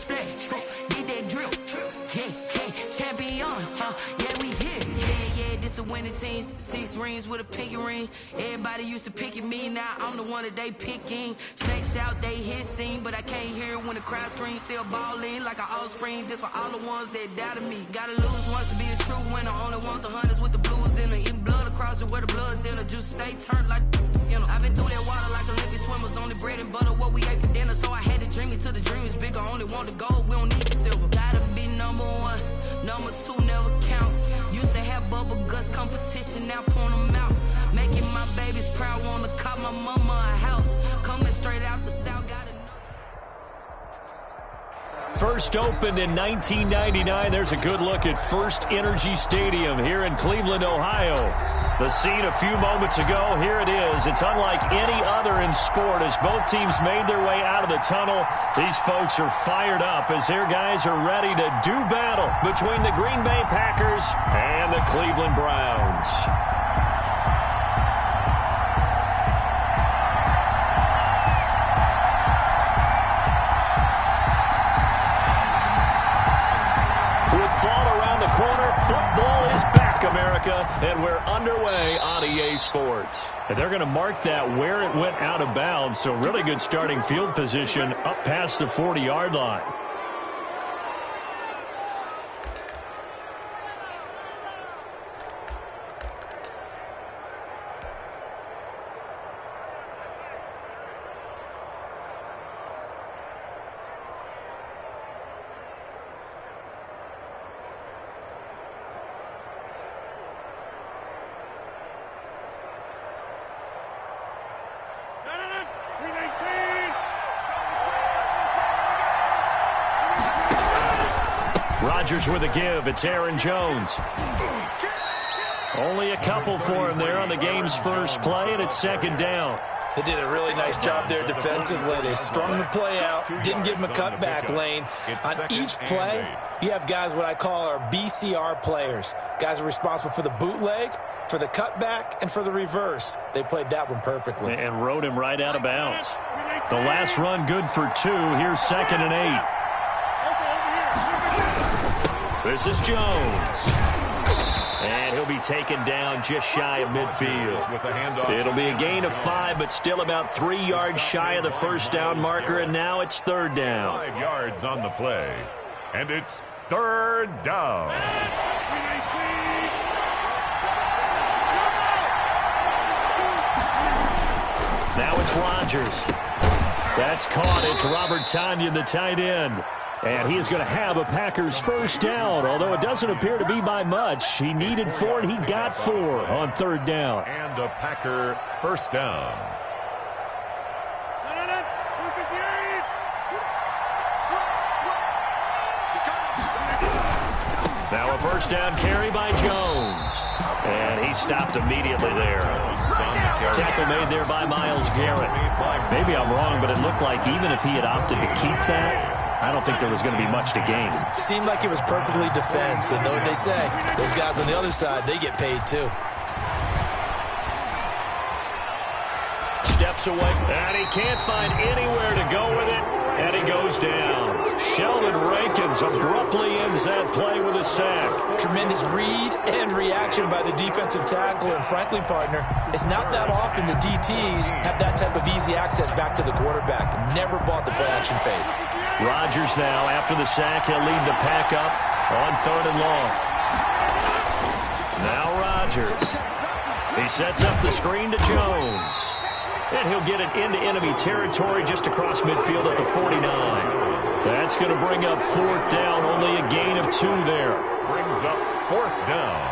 splash. Did that drip. Yeah, champion, yeah, we here. Yeah, this the winning teams. 6 rings with a pinky ring. Everybody used to pick at me, now I'm the one that they picking. Snakes out, they hissing, but I can't hear when the crowd screams. Still balling like an offspring. This for all the ones that doubted me. Gotta lose once to be a true winner. Only want the hunters with the blues in it. Eating blood across it where the blood thinner. Juice stay turned like, you know. I've been through that water like Olympic swimmers. Only bread and butter what we ate for dinner. So I had to dream it till the dream is bigger. Only want the gold, we don't need the silver. Gotta be number 1, number 2 never count. Used to have bubble guts competition, now point them out. Making my babies proud, wanna cop my mama a house. Coming straight out the south, got enough. First opened in 1999. There's a good look at First Energy Stadium here in Cleveland, Ohio. The scene a few moments ago, here it is. It's unlike any other in sport as both teams made their way out of the tunnel. These folks are fired up as their guys are ready to do battle between the Green Bay Packers and the Cleveland Browns. Fall around the corner. Football is back, America, and we're underway on EA Sports. And they're going to mark that where it went out of bounds, so really good starting field position up past the 40-yard line. Rodgers with a give. It's Aaron Jones. Only a couple for him there on the game's first play, and it's second down. They did a really nice job there defensively. They strung the play out, didn't give him a cutback lane. On each play, you have guys what I call our BCR players. Guys are responsible for the bootleg, for the cutback, and for the reverse. They played that one perfectly. And rode him right out of bounds. The last run good for 2. Here's 2nd and 8. This is Jones. And he'll be taken down just shy of midfield. It'll be a gain of 5, but still about 3 yards shy of the first down marker, and now it's 3rd down. 5 yards on the play, and it's 3rd down. Now it's Rodgers. That's caught. It's Robert Tonyan, the tight end. And he is going to have a Packers first down, although it doesn't appear to be by much. He needed 4, and he got 4 on 3rd down. And a Packer first down. Now a first down carry by Jones. And he stopped immediately there. Tackle made there by Myles Garrett. Maybe I'm wrong, but it looked like even if he had opted to keep that, I don't think there was going to be much to gain. Seemed like it was perfectly defense. And know what they say, those guys on the other side, they get paid too. Steps away, and he can't find anywhere to go with it, and he goes down. Sheldon Rankins abruptly ends that play with a sack. Tremendous read and reaction by the defensive tackle, and frankly, partner, it's not that often the DTs have that type of easy access back to the quarterback. Never bought the play-action fade. Rodgers now, after the sack, he'll lead the pack up on 3rd and long. Now Rodgers. He sets up the screen to Jones. And he'll get it into enemy territory just across midfield at the 49. That's going to bring up 4th down, only a gain of 2 there. Brings up 4th down.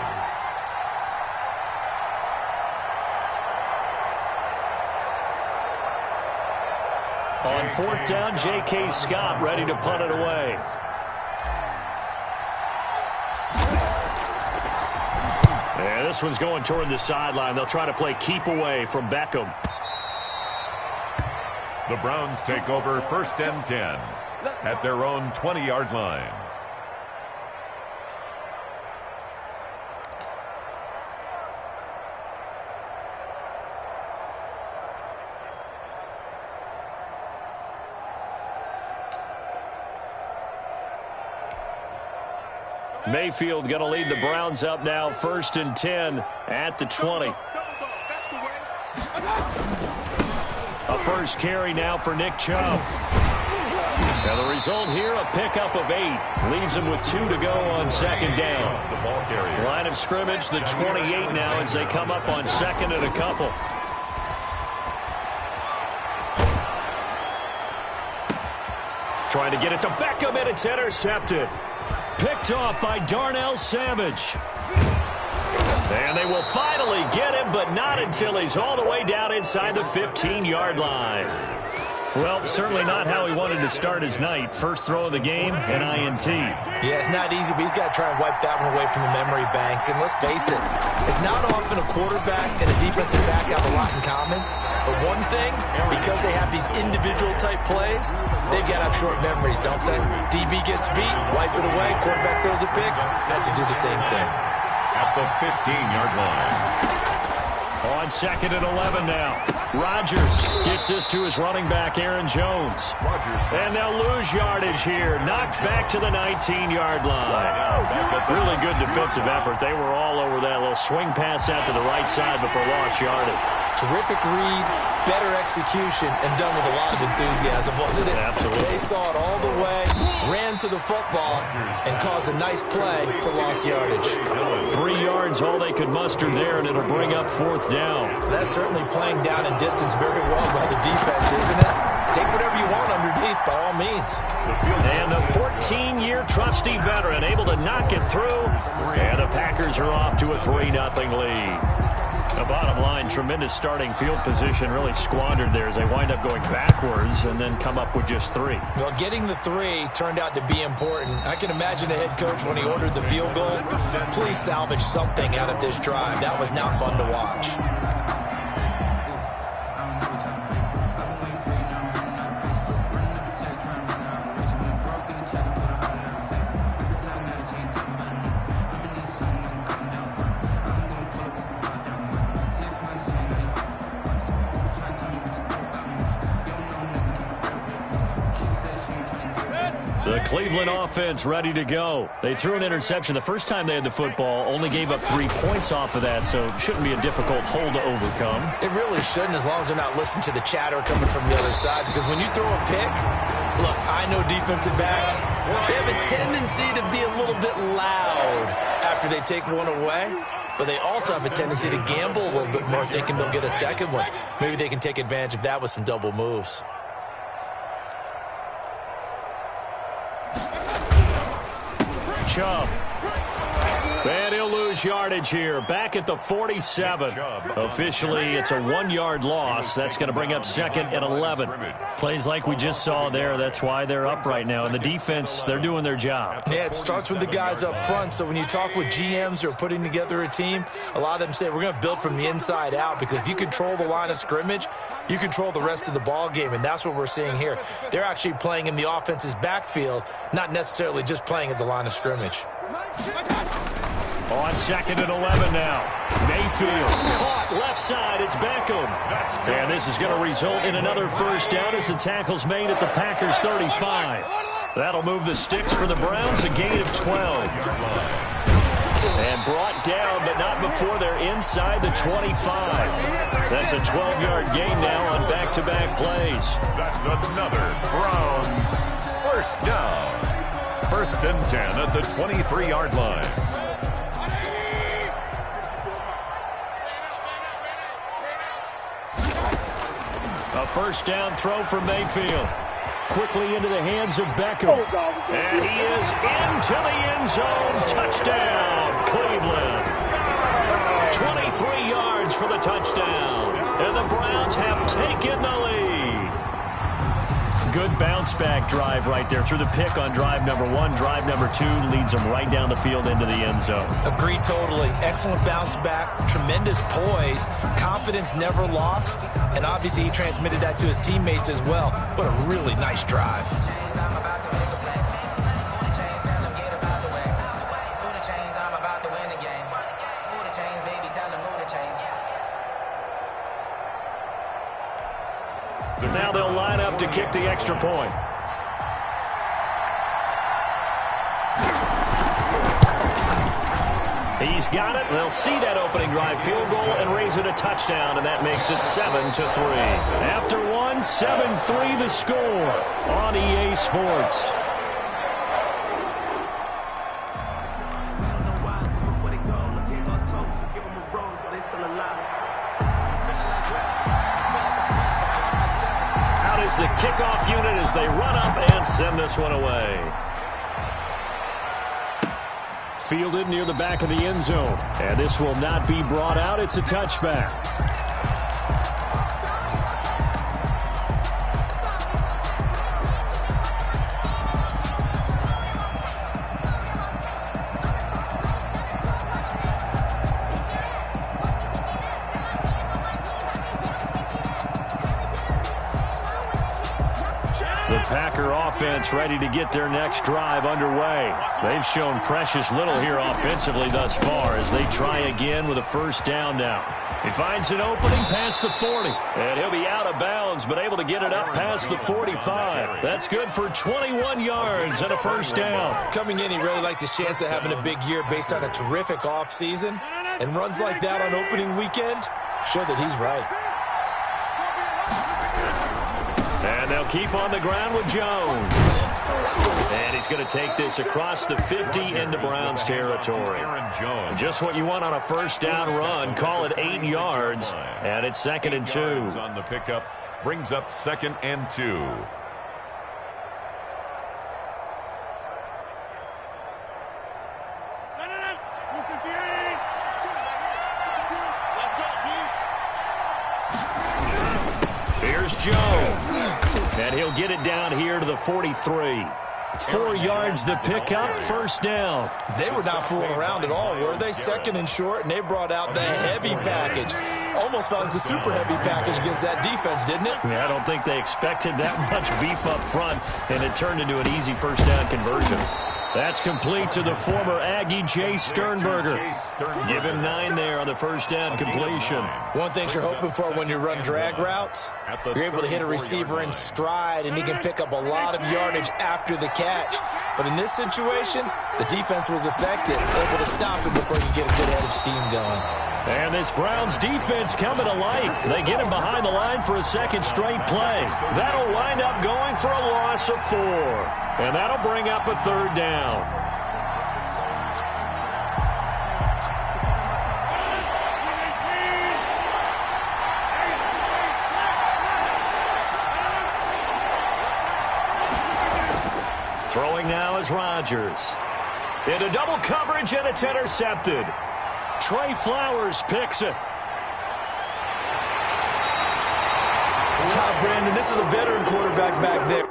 On 4th down, J.K. Scott ready to punt it away. And this one's going toward the sideline. They'll try to play keep away from Beckham. The Browns take over 1st and 10 at their own 20-yard line. Mayfield going to lead the Browns up now, 1st and 10 at the 20. A first carry now for Nick Chubb. Now the result here, a pickup of 8. Leaves him with 2 to go on 2nd down. Line of scrimmage, the 28 now as they come up on 2nd and a couple. Trying to get it to Beckham, and it's intercepted. Picked off by Darnell Savage. And they will finally get him, but not until he's all the way down inside the 15-yard line. Well, certainly not how he wanted to start his night. First throw of the game, an INT. Yeah, it's not easy, but he's got to try and wipe that one away from the memory banks. And let's face it, it's not often a quarterback and a defensive back have a lot in common. But one thing, because they have these individual-type plays, they've got to have short memories, don't they? DB gets beat, wipe it away, quarterback throws a pick, has to do the same thing. At the 15-yard line. On 2nd and 11 now. Rodgers gets this to his running back, Aaron Jones. And they'll lose yardage here. Knocked back to the 19-yard line. Really good defensive effort. They were all over that little swing pass out to the right side before lost yardage. Terrific read, better execution, and done with a lot of enthusiasm, wasn't it? Absolutely. They saw it all the way, ran to the football, and caused a nice play for lost yardage. 3 yards, all they could muster there, and it'll bring up 4th down. That's certainly playing down in distance very well by the defense, isn't it? Take whatever you want underneath, by all means. And the 14-year trusty veteran able to knock it through, and the Packers are off to a 3-0 lead. The bottom line, tremendous starting field position, really squandered there as they wind up going backwards and then come up with just 3. Well, getting the 3 turned out to be important. I can imagine the head coach when he ordered the field goal. Please salvage something out of this drive. That was not fun to watch. The Cleveland offense ready to go. They threw an interception the first time they had the football, only gave up 3 points off of that, so it shouldn't be a difficult hole to overcome. It really shouldn't, as long as they're not listening to the chatter coming from the other side, because when you throw a pick, look, I know defensive backs, they have a tendency to be a little bit loud after they take one away, but they also have a tendency to gamble a little bit more, thinking they'll get a second one. Maybe they can take advantage of that with some double moves. Chubb. And he'll lose yardage here. Back at the 47. Officially, it's a 1-yard loss. That's going to bring up 2nd and 11. Plays like we just saw there. That's why they're up right now. And the defense, they're doing their job. Yeah, it starts with the guys up front. So when you talk with GMs who are putting together a team, a lot of them say we're going to build from the inside out, because if you control the line of scrimmage, you control the rest of the ball game, and that's what we're seeing here. They're actually playing in the offense's backfield, not necessarily just playing at the line of scrimmage. On 2nd and 11 now. Mayfield caught left side. It's Beckham. And this is going to result in another first down as the tackle's made at the Packers 35. That'll move the sticks for the Browns, a gain of 12. And brought down, but not before they're inside the 25. That's a 12-yard gain now on back-to-back plays. That's another Browns first down. 1st and 10 at the 23-yard line. A first down throw for Mayfield. Quickly into the hands of Beckham. And he is into the end zone. Touchdown, Cleveland. 23 yards for the touchdown. And the Browns have taken the lead. Good bounce-back drive right there through the pick on drive number 1. Drive number 2 leads them right down the field into the end zone. Agree totally. Excellent bounce back, tremendous poise, confidence never lost, and obviously he transmitted that to his teammates as well. What a really nice drive. Now they'll line up to kick the extra point. He's got it. They'll see that opening drive field goal and raise it a touchdown, and that makes it 7-3. After one, 7-3 the score on EA Sports. Out is the kickoff unit as they run up and send this one away. Fielded near the back of the end zone. And this will not be brought out. It's a touchback. The Packer offense ready to get their next drive underway. They've shown precious little here offensively thus far as they try again with a first down now. He finds an opening past the 40. And he'll be out of bounds, but able to get it up past the 45. That's good for 21 yards and a first down. Coming in, he really liked his chance of having a big year based on a terrific offseason. And runs like that on opening weekend show that he's right. And they'll keep on the ground with Jones. And he's going to take this across the 50 into Browns territory. Just what you want on a first down run. Call it 8 yards. And it's 2nd and 2. On the pickup brings up 2nd and 2. Here's Jones. And he'll get it down here to the 43. 4 yards the pickup, first down. They were not fooling around at all, were they? 2nd and short, and they brought out the heavy package. Almost felt like the super heavy package against that defense, didn't it? Yeah, I don't think they expected that much beef up front, and it turned into an easy first down conversion. That's complete to the former Aggie, Jay Sternberger. Give him 9 there on the first down completion. One thing you're hoping for when you run drag routes, you're able to hit a receiver in stride, and he can pick up a lot of yardage after the catch. But in this situation, the defense was effective, able to stop him before you get a good head of steam going. And this Browns defense coming to life. They get him behind the line for a second straight play. That'll wind up going for a loss of 4. And that'll bring up a third down. Throwing now is Rodgers. Into double coverage, and it's intercepted. Trey Flowers picks it. Brandon, this is a veteran quarterback back there.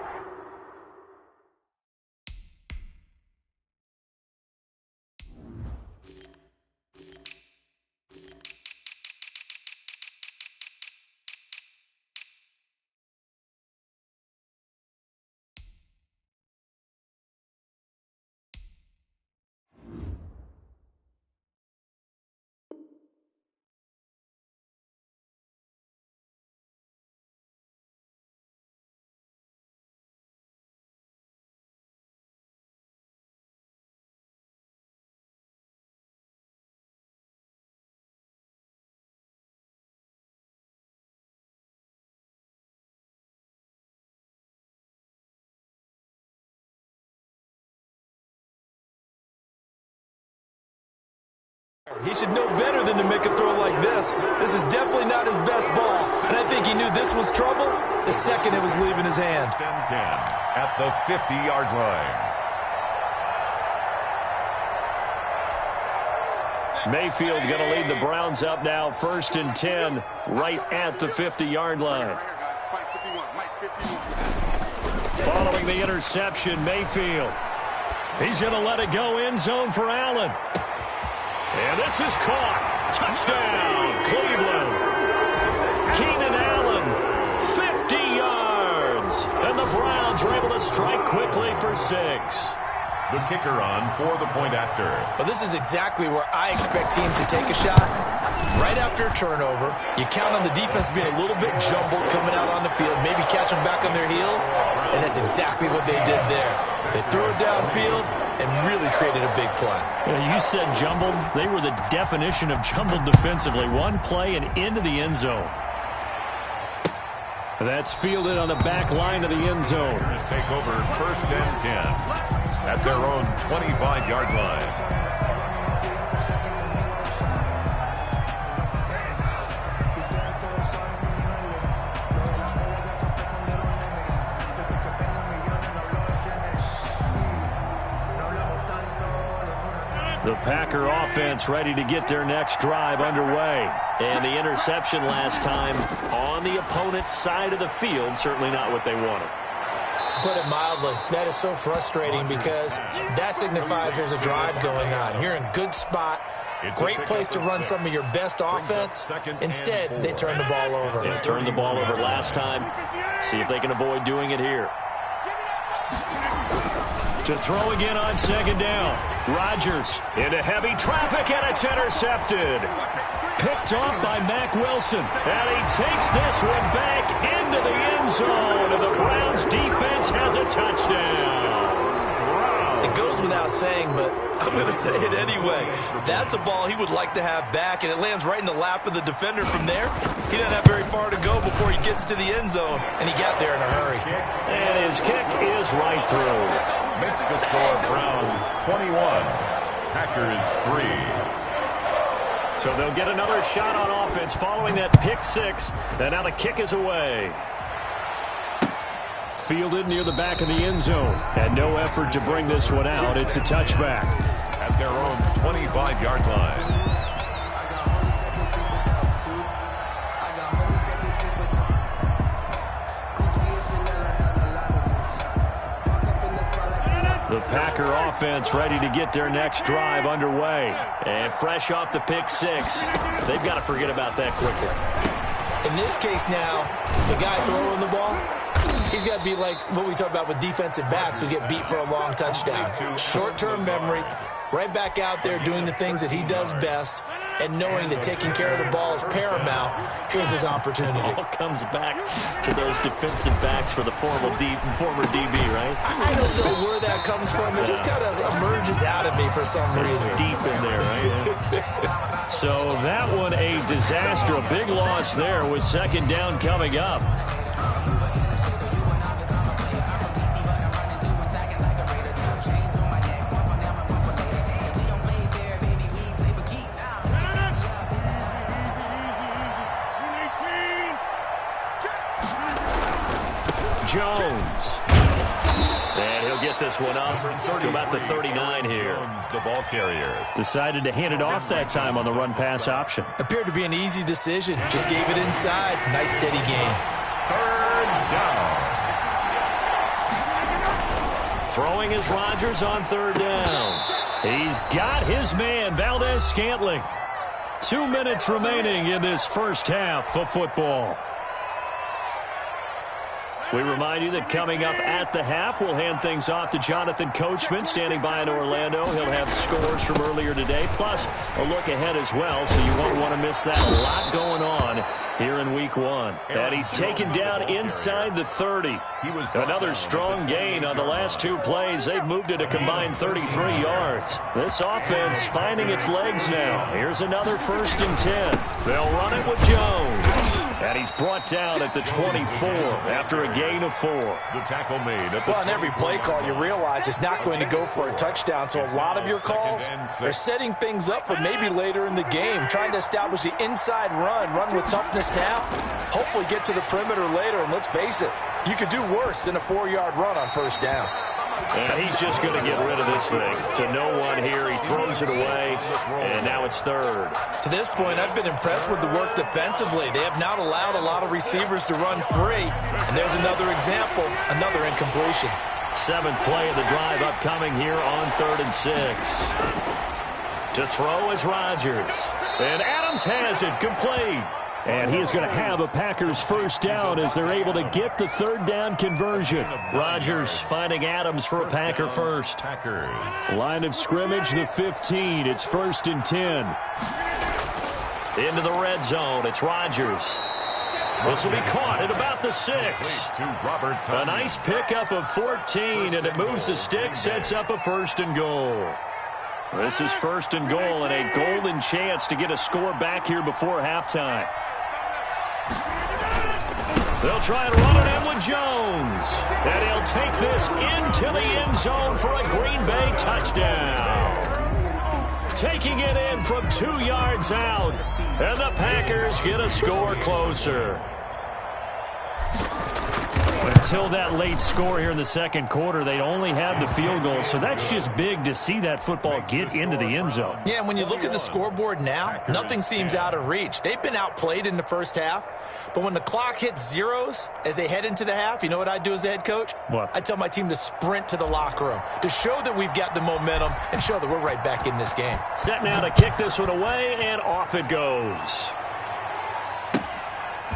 He should know better than to make a throw like this. This is definitely not his best ball, and I think he knew this was trouble the second it was leaving his hand. 10 at the 50-yard line. Mayfield going to lead the Browns up now, 1st and 10, right at the 50-yard line. Following the interception, Mayfield. He's going to let it go end zone for Allen. And this is caught. Touchdown, Cleveland. Keenan Allen, 50 yards. And the Browns are able to strike quickly for 6. the kicker on for the point after. Well, this is exactly where I expect teams to take a shot. Right after a turnover, you count on the defense being a little bit jumbled coming out on the field, maybe catch them back on their heels, and that's exactly what they did there. They threw it downfield and really created a big play. You said jumbled. They were the definition of jumbled defensively. One play and into the end zone. That's fielded on the back line of the end zone. Just take over 1st and 10 at their own 25-yard line. The Packer offense ready to get their next drive underway. And the interception last time on the opponent's side of the field, certainly not what they wanted. Put it mildly, that is so frustrating because that signifies there's a drive going on. You're in good spot, great place to run some of your best offense. Instead, they turn the ball over. They turned the ball over last time. See if they can avoid doing it here. To throw again on 2nd down. Rodgers into heavy traffic, and it's intercepted. Picked off by Mack Wilson. And he takes this one back into the end zone. And the Browns defense has a touchdown. It goes without saying, but I'm going to say it anyway. That's a ball he would like to have back, and it lands right in the lap of the defender from there. He doesn't have very far to go before he gets to the end zone, and he got there in a hurry. And his kick is right through. Makes the score Browns 21, Packers 3. So they'll get another shot on offense following that pick 6. And now the kick is away. Fielded near the back of the end zone. And no effort to bring this one out. It's a touchback. At their own 25-yard line. The Packer offense ready to get their next drive underway. And fresh off the pick 6, they've got to forget about that quickly. In this case now, the guy throwing the ball, he's got to be like what we talk about with defensive backs who get beat for a long touchdown. Short-term memory, right back out there doing the things that he does best, and knowing that taking care of the ball is paramount. Here's his opportunity. It all comes back to those defensive backs for the former DB, right? I don't know where that comes from. It just kind of emerges out of me for some reason. It's deep in there, right? So that one a disaster. A big loss there with 2nd down coming up. Jones. And he'll get this one up to about the 39 here. The ball carrier decided to hand it off that time on the run-pass option. Appeared to be an easy decision. Just gave it inside. Nice, steady gain. 3rd down. Throwing is Rodgers on 3rd down. He's got his man, Valdez-Scantling. 2 minutes remaining in this first half of football. We remind you that coming up at the half, we'll hand things off to Jonathan Coachman, standing by in Orlando. He'll have scores from earlier today, plus a look ahead as well, so you won't want to miss that. A lot going on here in Week 1. And he's taken down inside the 30. Another strong gain on the last 2 plays. They've moved it a combined 33 yards. This offense finding its legs now. Here's another 1st and 10. They'll run it with Jones. And he's brought down at the 24 after a gain of 4. The tackle made. Well, on every play call, you realize it's not going to go for a touchdown. So a lot of your calls are setting things up for maybe later in the game, trying to establish the inside run with toughness now, hopefully get to the perimeter later. And let's face it, you could do worse than a 4-yard run on 1st down. And he's just going to get rid of this thing. To no one here. He throws it away, and now it's 3rd. To this point, I've been impressed with the work defensively. They have not allowed a lot of receivers to run free. And there's another example, another incompletion. 7th play of the drive upcoming here on 3rd and 6. To throw is Rodgers. And Adams has it complete. And he is going to have a Packers first down as they're able to get the third down conversion. Rodgers finding Adams for a Packer first. Line of scrimmage, the 15. It's 1st and 10. Into the red zone. It's Rodgers. This will be caught at about the 6. A nice pickup of 14, and it moves the stick, sets up a 1st and goal. This is 1st and goal and a golden chance to get a score back here before halftime. They'll try and run it in with Jones. And he'll take this into the end zone for a Green Bay touchdown. Taking it in from 2 yards out. And the Packers get a score closer. Until that late score here in the second quarter, they'd only have the field goal. So that's just big to see that football get into the end zone. Yeah, and when you look at the scoreboard now, nothing seems out of reach. They've been outplayed in the first half. But when the clock hits zeros as they head into the half, you know what I do as the head coach? What? I tell my team to sprint to the locker room to show that we've got the momentum and show that we're right back in this game. Set now to kick this one away, and off it goes.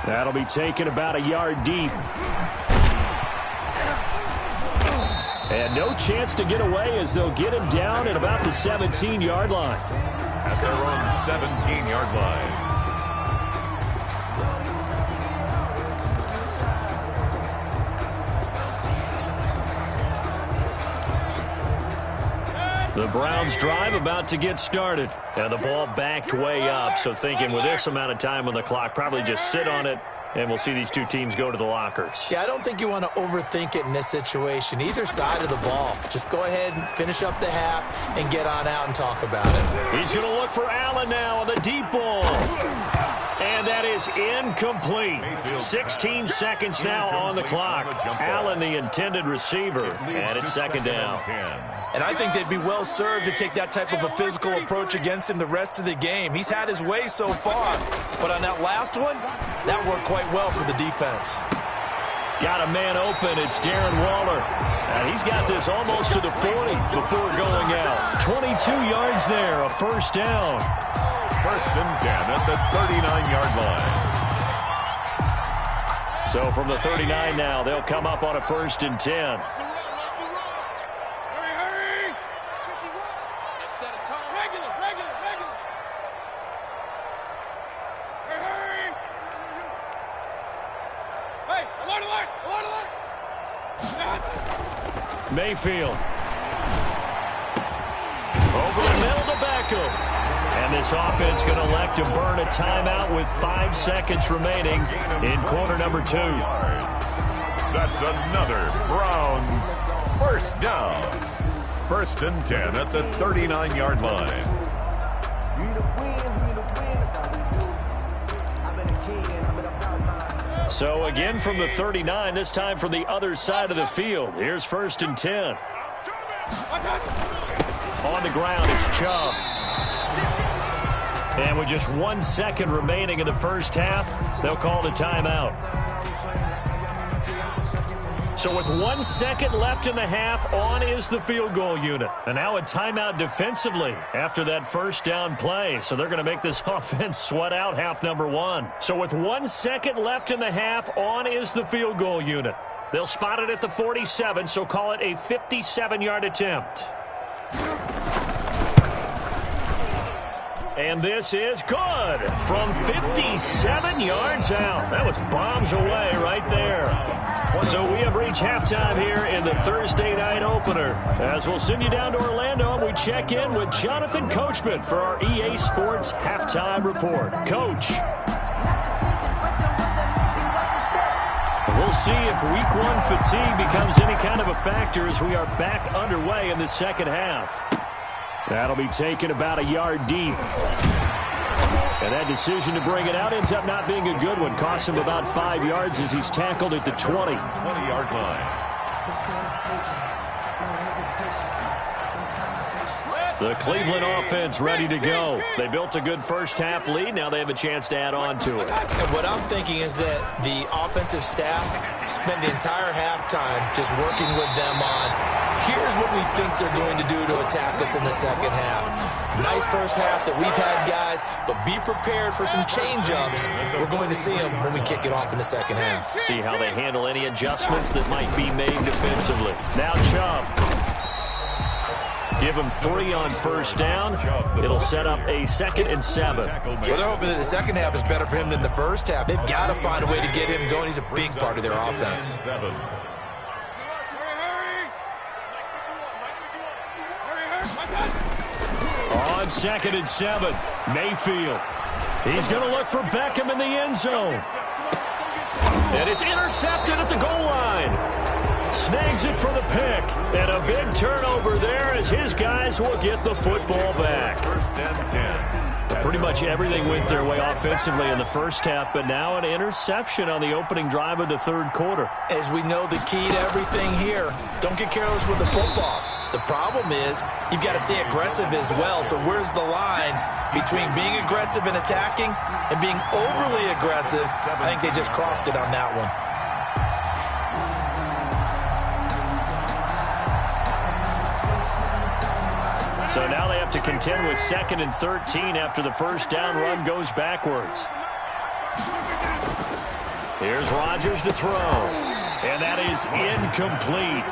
That'll be taken about a yard deep. And no chance to get away as they'll get him down at about the 17-yard line. At their own 17-yard line. The Browns drive about to get started. And the ball backed way up, so thinking with this amount of time on the clock, probably just sit on it, and we'll see these two teams go to the lockers. Yeah, I don't think you want to overthink it in this situation. Either side of the ball. Just go ahead and finish up the half and get on out and talk about it. He's going to look for Allen now on the deep ball. And that is incomplete. 16 seconds now on the clock. Allen, the intended receiver, and it's 2nd down. And I think they'd be well served to take that type of a physical approach against him the rest of the game. He's had his way so far, but on that last one, that worked quite well for the defense. Got a man open. It's Darren Waller. And he's got this almost to the 40 before going out. 22 yards there, a first down. 1st and 10 at the 39-yard line. So from the 39 now, they'll come up on a 1st and 10. Mayfield. Over the middle to Beckham. And this offense going to elect to burn a timeout with 5 seconds remaining in quarter number 2. That's another Browns first down. 1st and 10 at the 39-yard line. So again from the 39, this time from the other side of the field. Here's 1st and 10. On the ground, it's Chubb. And with just 1 second remaining in the first half, they'll call the timeout. So with 1 second left in the half, on is the field goal unit. And now a timeout defensively after that first down play. So they're going to make this offense sweat out half number 1. So with 1 second left in the half, on is the field goal unit. They'll spot it at the 47, so call it a 57-yard attempt. And this is good from 57 yards out. That was bombs away right there. So we have reached halftime here in the Thursday night opener. As we'll send you down to Orlando, and we check in with Jonathan Coachman for our EA Sports Halftime Report. Coach. We'll see if week 1 fatigue becomes any kind of a factor as we are back underway in the second half. That'll be taken about a yard deep. And that decision to bring it out ends up not being a good one. Costs him about 5 yards as he's tackled at the 20. 20-yard line. The Cleveland offense ready to go. They built a good first-half lead. Now they have a chance to add on to it. And what I'm thinking is that the offensive staff spent the entire halftime just working with them on, here's what we think they're going to do to attack us in the second half. Nice first half that we've had, guys, but be prepared for some change-ups. We're going to see them when we kick it off in the second half. See how they handle any adjustments that might be made defensively. Now Chubb. Give him 3 on first down. It'll set up a 2nd and 7. Well, they're hoping that the second half is better for him than the first half. They've got to find a way to get him going. He's a big part of their offense. On 2nd and 7, Mayfield. He's going to look for Beckham in the end zone. And it's intercepted at the goal line. Snags it for the pick. And a big turnover there as his guys will get the football back. 1st and 10. Pretty much everything went their way offensively in the first half, but now an interception on the opening drive of the third quarter. As we know, the key to everything here, don't get careless with the football. The problem is you've got to stay aggressive as well. So where's the line between being aggressive and attacking and being overly aggressive? I think they just crossed it on that one. So now they have to contend with 2nd and 13 after the first down run goes backwards. Here's Rodgers to throw. And that is incomplete.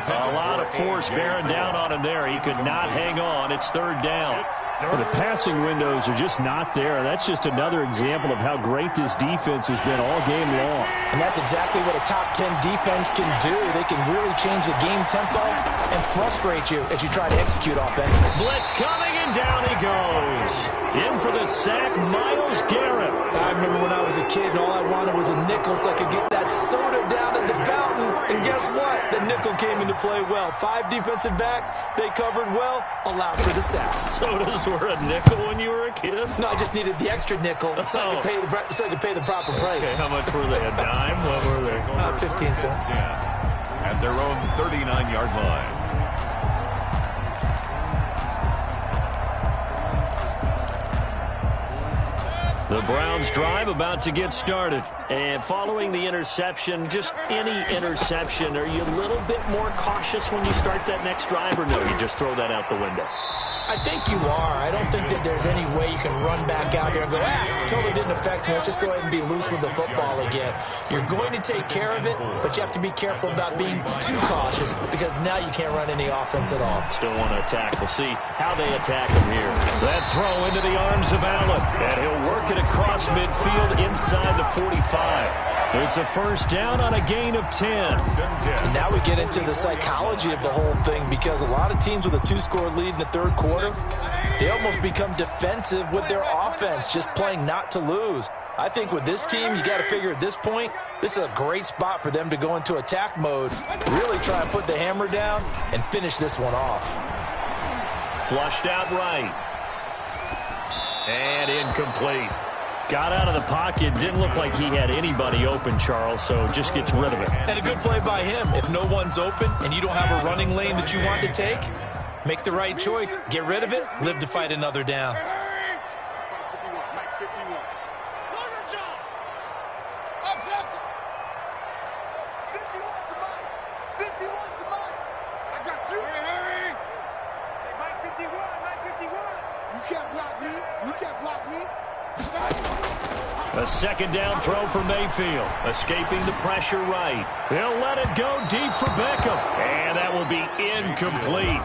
A lot of force bearing down on him there. He could not hang on. It's 3rd down. Well, the passing windows are just not there. That's just another example of how great this defense has been all game long. And that's exactly what a top 10 defense can do. They can really change the game tempo and frustrate you as you try to execute offense. Blitz coming, and down he goes. In for the sack, Myles Garrett. I remember when I was a kid and all I wanted was a nickel so I could get that soda down at the fountain. And guess what? The nickel came into play well. 5 defensive backs, they covered well, allowed for the sacks. Sodas were a nickel when you were a kid? No, I just needed the extra nickel so I could pay the proper price. Okay, how much were they? A dime? What were they? 15 cents. At their own 39-yard line. The Browns drive about to get started. And following the interception, just any interception, are you a little bit more cautious when you start that next drive, or no, you just throw that out the window? I think you are. I don't think that there's any way you can run back out there and go, totally didn't affect me. Let's just go ahead and be loose with the football again. You're going to take care of it, but you have to be careful about being too cautious because now you can't run any offense at all. Still want to attack. We'll see how they attack him here. That throw into the arms of Allen, and he'll work it across midfield inside the 45. It's a first down on a gain of 10. And now we get into the psychology of the whole thing because a lot of teams with a 2-score lead in the third quarter, they almost become defensive with their offense, just playing not to lose. I think with this team, you got to figure at this point, this is a great spot for them to go into attack mode, really try and put the hammer down and finish this one off. Flushed out right. And incomplete. Got out of the pocket. Didn't look like he had anybody open, Charles, so just gets rid of it. And a good play by him. If no one's open and you don't have a running lane that you want to take, make the right choice. Get rid of it. Live to fight another down. A second down throw for Mayfield. Escaping the pressure right. He'll let it go deep for Beckham. And that will be incomplete.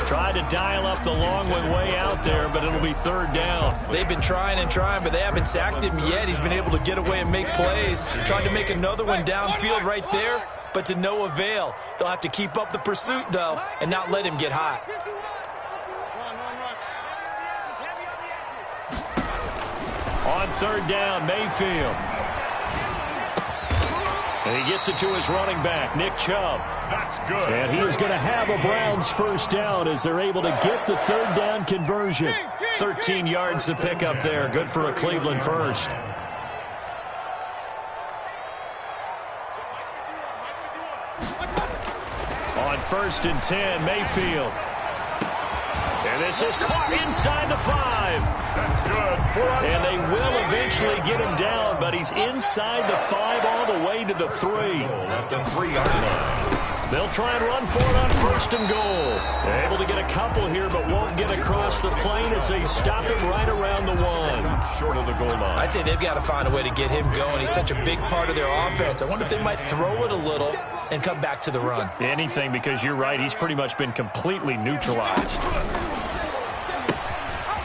Tried to dial up the long one way out there, but it'll be 3rd down. They've been trying and trying, but they haven't sacked him yet. He's been able to get away and make plays. Tried to make another one downfield right there, but to no avail. They'll have to keep up the pursuit, though, and not let him get hot. On 3rd down, Mayfield. And he gets it to his running back, Nick Chubb. That's good. And he is going to have a Browns first down as they're able to get the 3rd down conversion. 13 yards to pick up there. Good for a Cleveland first. On 1st and 10, Mayfield. And this is caught inside the 5. That's good. And they will eventually get him down, but he's inside the 5 all the way to the 3. At the 3-yard line. They'll try and run for it on 1st and goal. They're able to get a couple here, but won't get across the plane as they stop him right around the 1. Short of the goal line. I'd say they've got to find a way to get him going. He's such a big part of their offense. I wonder if they might throw it a little and come back to the run. Anything, because you're right, he's pretty much been completely neutralized.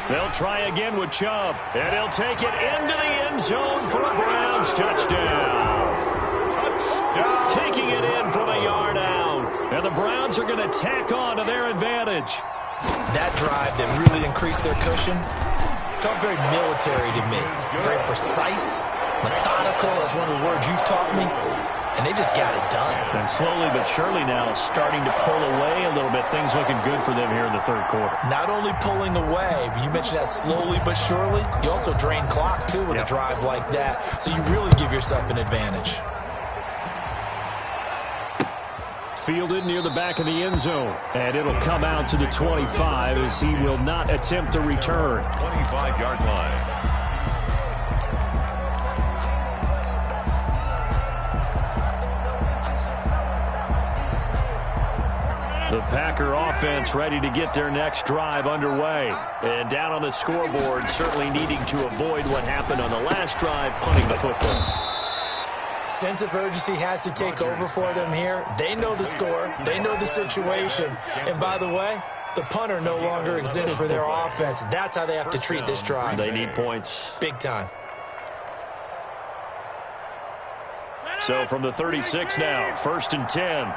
They'll try again with Chubb, and he'll take it into the end zone for a Browns touchdown. Taking it in from a yard out. And the Browns are going to tack on to their advantage. That drive that really increased their cushion felt very military to me. Very precise, methodical. That's one of the words you've taught me. And they just got it done. And slowly but surely now starting to pull away a little bit. Things looking good for them here in the 3rd quarter. Not only pulling away, but you mentioned that slowly but surely. You also drain clock, too, with a drive like that. So you really give yourself an advantage. Fielded near the back of the end zone. And it'll come out to the 25 as he will not attempt to return. 25-yard line. The Packer offense ready to get their next drive underway. And down on the scoreboard, certainly needing to avoid what happened on the last drive, punting the football. Sense of urgency has to take over for them here. They know the score. They know the situation. And by the way, the punter no longer exists for their offense. That's how they have to treat this drive. They need points. Big time. So from the 36 now, 1st and 10.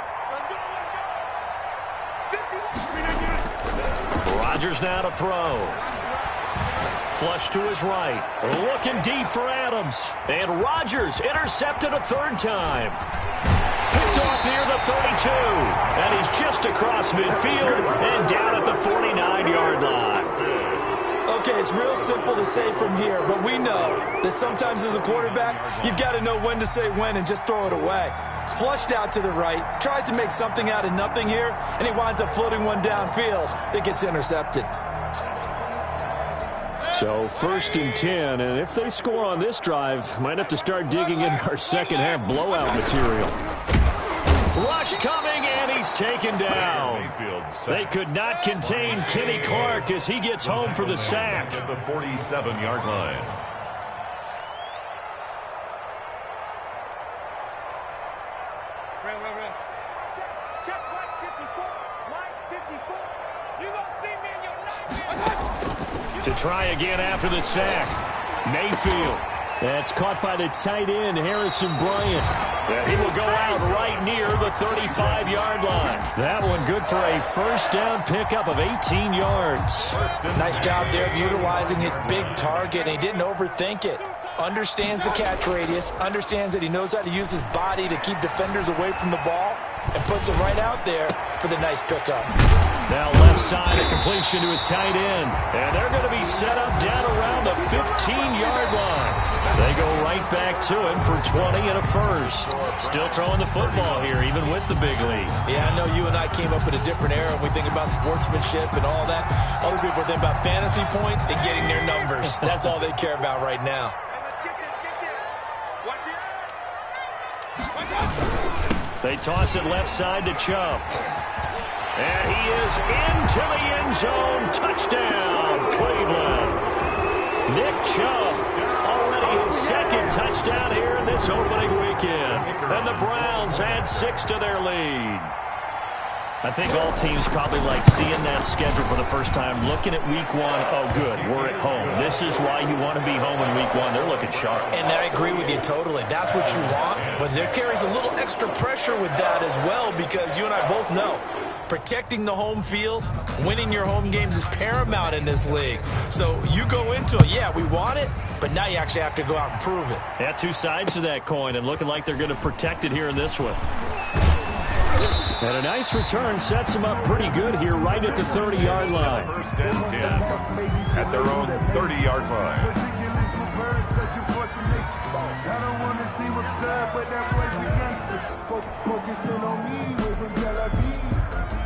Rodgers now to throw. Flush to his right. Looking deep for Adams. And Rodgers intercepted a 3rd time. Picked off near the 32. And he's just across midfield and down at the 49-yard line. Okay, it's real simple to say from here, but we know that sometimes as a quarterback, you've got to know when to say when and just throw it away. Flushed out to the right, tries to make something out of nothing here, and he winds up floating one downfield that gets intercepted. So 1st and 10, and if they score on this drive, might have to start digging in our second-half blowout material. Rush coming, and he's taken down. They could not contain Kenny Clark as he gets home for the sack. At the 47-yard line. Check Mike 54. Mike 54. You gonna see me in your nightmare. To try again after the sack. Mayfield. That's caught by the tight end, Harrison Bryant. And he will go out right near the 35-yard line. That one good for a 1st down pickup of 18 yards. Nice job there of utilizing his big target, and he didn't overthink it. Understands the catch radius, understands that he knows how to use his body to keep defenders away from the ball, and puts it right out there for the nice pickup. Now left side, a completion to his tight end. And they're going to be set up down around the 15-yard line. They go right back to him for 20 and a 1st. Still throwing the football here, even with the big lead. Yeah, I know you and I came up in a different era when we think about sportsmanship and all that. Other people are thinking about fantasy points and getting their numbers. That's all they care about right now. They toss it left side to Chubb. And he is into the end zone. Touchdown, Cleveland. Nick Chubb, already his 2nd touchdown here in this opening weekend. And the Browns add 6 to their lead. I think all teams probably like seeing that schedule for the first time, looking at week 1. Oh, good, we're at home. This is why you want to be home in week 1. They're looking sharp. And I agree with you totally. That's what you want. But there carries a little extra pressure with that as well, because you and I both know protecting the home field, winning your home games is paramount in this league. So you go into it, yeah, we want it, but now you actually have to go out and prove it. Yeah, 2 sides to that coin, and looking like they're going to protect it here in this one. And a nice return sets them up pretty good here right at the 30-yard line. 1st and 10 at their own 30-yard line. I don't want to seem absurd, but that boy's a gangster. Focusing on me, way from Tel Aviv.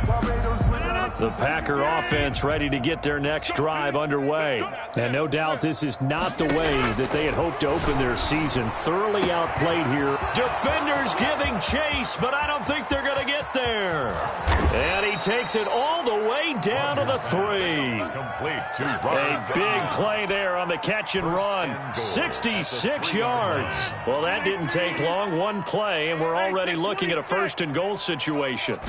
Barbados with us. The Packer offense ready to get their next drive underway. And no doubt this is not the way that they had hoped to open their season. Thoroughly outplayed here. Defenders giving chase, but I don't think they're going to get there. And he takes it all the way down to the 3. A big play there on the catch and run. 66 yards. Well, that didn't take long. One play, and we're already looking at a 1st and goal situation.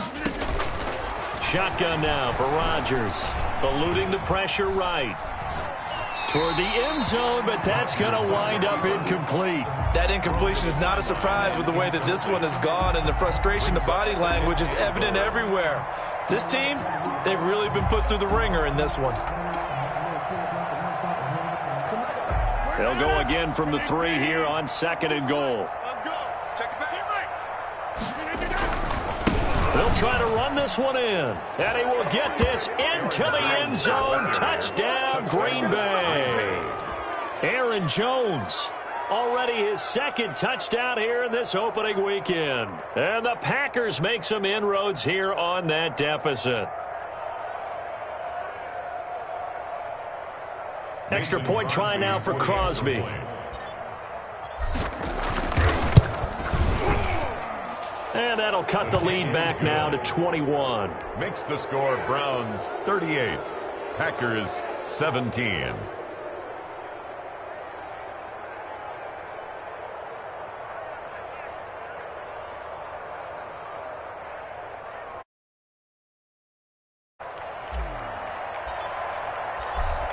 Shotgun now for Rodgers. Eluding the pressure right. Toward the end zone, but that's going to wind up incomplete. That incompletion is not a surprise with the way that this one has gone, and the frustration, the body language is evident everywhere. This team, they've really been put through the ringer in this one. They'll go again from the 3 here on 2nd and goal. They'll try to run this one in. And he will get this into the end zone. Touchdown, Green Bay. Aaron Jones, already his 2nd touchdown here in this opening weekend. And the Packers make some inroads here on that deficit. Extra point try now for Crosby. And that'll cut the lead back now to 21. Makes the score Browns 38, Packers 17.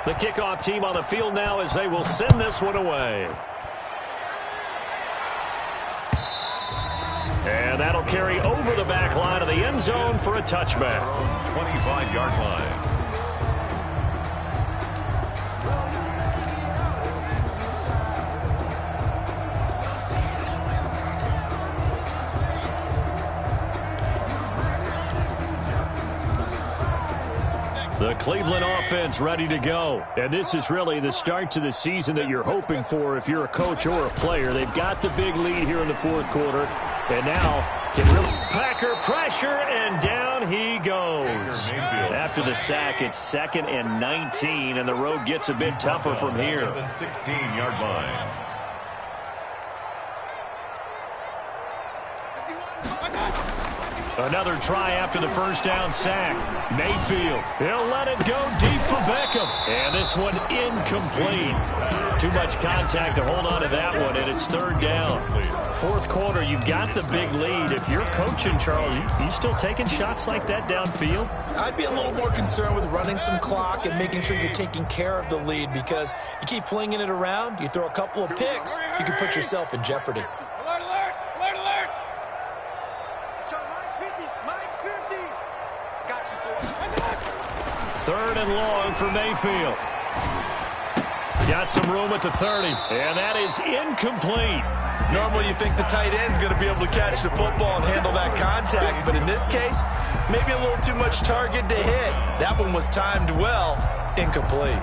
The kickoff team on the field now as they will send this one away. And that'll carry over the back line of the end zone for a touchback. 25-yard line. The Cleveland offense ready to go. And this is really the start to the season that you're hoping for if you're a coach or a player. They've got the big lead here in the 4th quarter. And now can really Packer pressure, and down he goes. After the sack, it's 2nd and 19, and the road gets a bit tougher from here. The 16-yard line. Another try after the 1st down sack. Mayfield, he'll let it go deep for Beckham. And this one incomplete. Too much contact to hold on to that one, and it's 3rd down. 4th quarter, you've got the big lead. If you're coaching, Charles, you still taking shots like that downfield? I'd be a little more concerned with running some clock and making sure you're taking care of the lead, because you keep flinging it around, you throw a couple of picks, you can put yourself in jeopardy. Alert, alert, alert, alert. Let's go, Mike 50, Mike 50. Got you, boy. 3rd and long for Mayfield. Got some room at the 30, and that is incomplete. Normally you think the tight end's going to be able to catch the football and handle that contact, but in this case, maybe a little too much target to hit. That one was timed well, incomplete.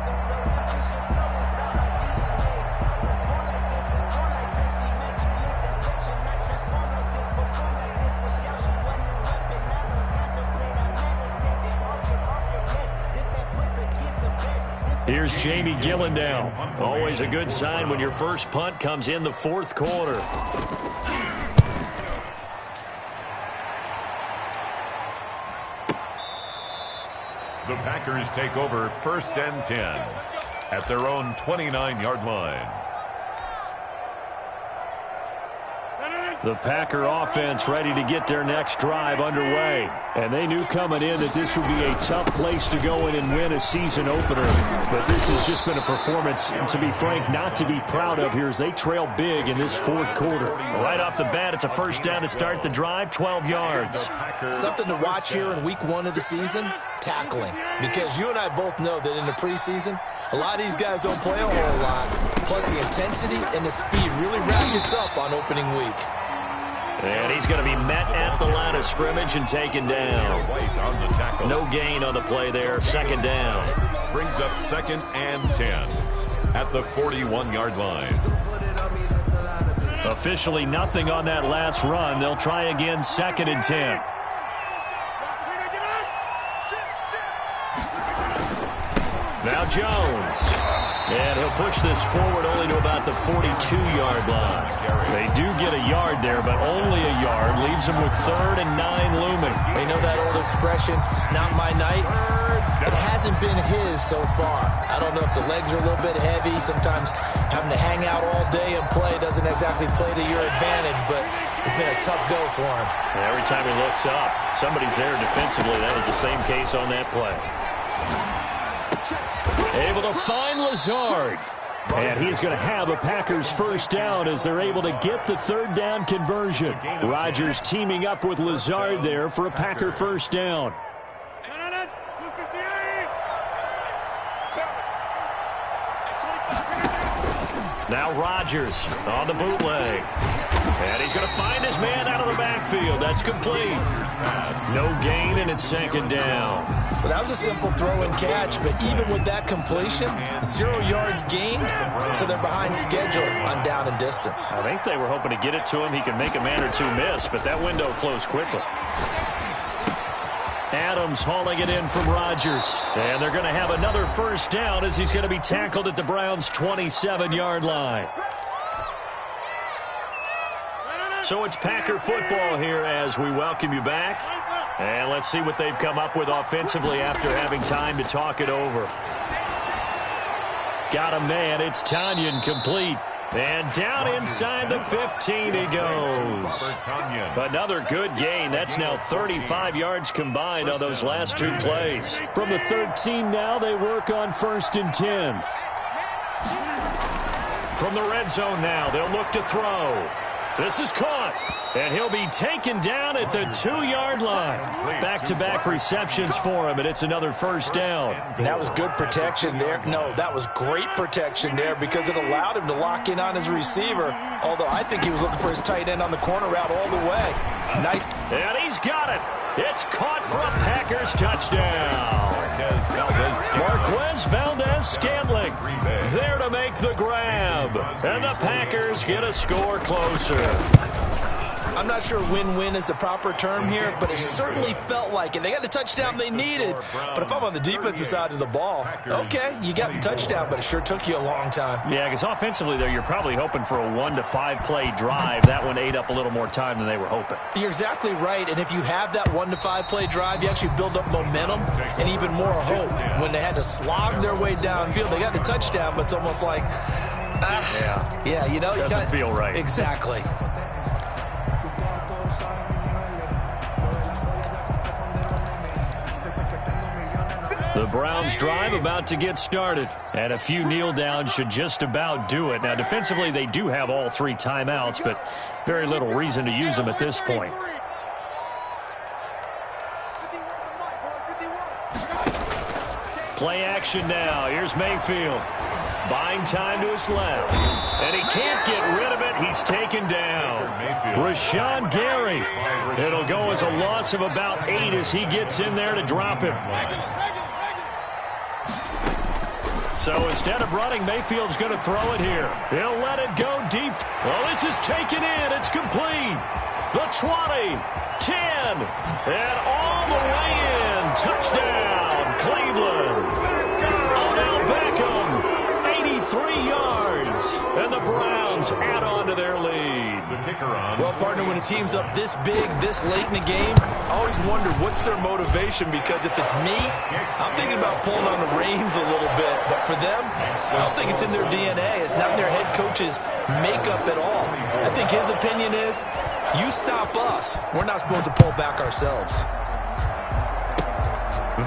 Here's Jamie Gillen now. Always a good sign when your first punt comes in the 4th quarter. The Packers take over 1st and 10 at their own 29-yard line. The Packer offense ready to get their next drive underway. And they knew coming in that this would be a tough place to go in and win a season opener. But this has just been a performance, to be frank, not to be proud of here as they trail big in this 4th quarter. Right off the bat, it's a 1st down to start the drive, 12 yards. Something to watch here in week 1 of the season, tackling. Because you and I both know that in the preseason, a lot of these guys don't play a whole lot. Plus the intensity and the speed really ratchets up on opening week. And he's going to be met at the line of scrimmage and taken down. No gain on the play there. 2nd down. Brings up 2nd and 10 at the 41-yard line. Officially nothing on that last run. They'll try again 2nd and 10. Now Jones. And he'll push this forward only to about the 42-yard line. They do get a yard there, but only a yard. Leaves them with 3rd and 9 looming. They know that old expression, it's not my night. It hasn't been his so far. I don't know if the legs are a little bit heavy. Sometimes having to hang out all day and play doesn't exactly play to your advantage, but it's been a tough go for him. And every time he looks up, somebody's there defensively. That was the same case on that play. Able to find Lazard. And he's going to have a Packers first down as they're able to get the 3rd down conversion. Rodgers teaming up with Lazard there for a Packer first down. Now Rodgers on the bootleg. And he's going to find his man out of the backfield. That's complete. No gain, and it's 2nd down. Well, that was a simple throw and catch, but even with that completion, 0 yards gained, so they're behind schedule on down and distance. I think they were hoping to get it to him. He could make a man or two miss, but that window closed quickly. Adams hauling it in from Rodgers. And they're going to have another first down as he's going to be tackled at the Browns' 27-yard line. So it's Packer football here as we welcome you back. And let's see what they've come up with offensively after having time to talk it over. Got a man. It's Tanyan complete. And down inside the 15 he goes. Another good gain. That's now 35 yards combined on those last 2 plays. From the 13 now, they work on 1st and 10. From the red zone now, they'll look to throw. This is caught, and he'll be taken down at the 2-yard line. Back-to-back receptions for him, and it's another first down. And that was good protection there. No, that was great protection there because it allowed him to lock in on his receiver, although I think he was looking for his tight end on the corner route all the way. Nice. And he's got it. It's caught for a Packers touchdown. Marquez Valdez-Scantling there to make the grab. And the Packers get a score closer. I'm not sure win-win is the proper term here, but it certainly felt like it. They got the touchdown they needed, but if I'm on the defensive side of the ball, okay, you got the touchdown, but it sure took you a long time. Yeah, because offensively, though, you're probably hoping for a 1 to 5 play drive. That one ate up a little more time than they were hoping. You're exactly right, and if you have that 1 to 5 play drive, you actually build up momentum and even more hope. When they had to slog their way downfield, they got the touchdown, but it's almost like, yeah, you know. Doesn't feel right. Exactly. The Browns drive about to get started, and a few kneel downs should just about do it. Now, defensively, they do have all 3 timeouts, but very little reason to use them at this point. Play action now. Here's Mayfield. Buying time to his left. And he can't get rid of it. He's taken down. Rashawn Gary. It'll go as a loss of about 8 as he gets in there to drop him. So instead of running, Mayfield's going to throw it here. He'll let it go deep. Well, this is taken in. It's complete. The 20, 10, and all the way in. Touchdown, Cleveland. Odell Beckham, 83 yards. And the Browns add on to their lead. Well, partner, when a team's up this big, this late in the game, I always wonder what's their motivation, because if it's me, I'm thinking about pulling on the reins a little bit. But for them, I don't think it's in their DNA. It's not in their head coach's makeup at all. I think his opinion is, you stop us. We're not supposed to pull back ourselves.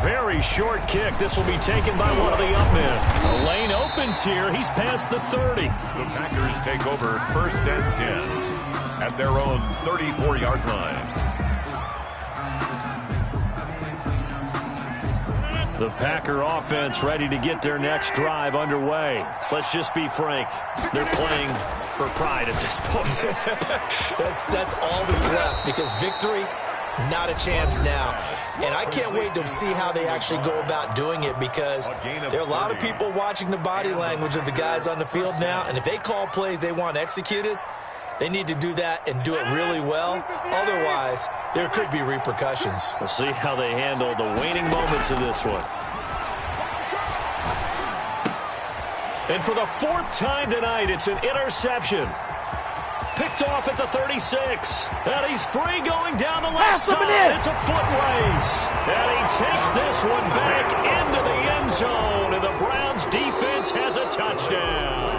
Very short kick. This will be taken by one of the up men. The lane opens here. He's past the 30. The Packers take over 1st and 10 at their own 34-yard line. The Packer offense ready to get their next drive underway. Let's just be frank. They're playing for pride at this point. That's all that's left, because victory, not a chance now. And I can't wait to see how they actually go about doing it, because there are a lot of people watching the body language of the guys on the field now, and if they call plays they want executed, they need to do that and do it really well. Otherwise, there could be repercussions. We'll see how they handle the waning moments of this one. And for the fourth time tonight, it's an interception. Picked off at the 36. And he's free going down the left side. It's a foot race. And he takes this one back into the end zone. And the Browns defense has a touchdown.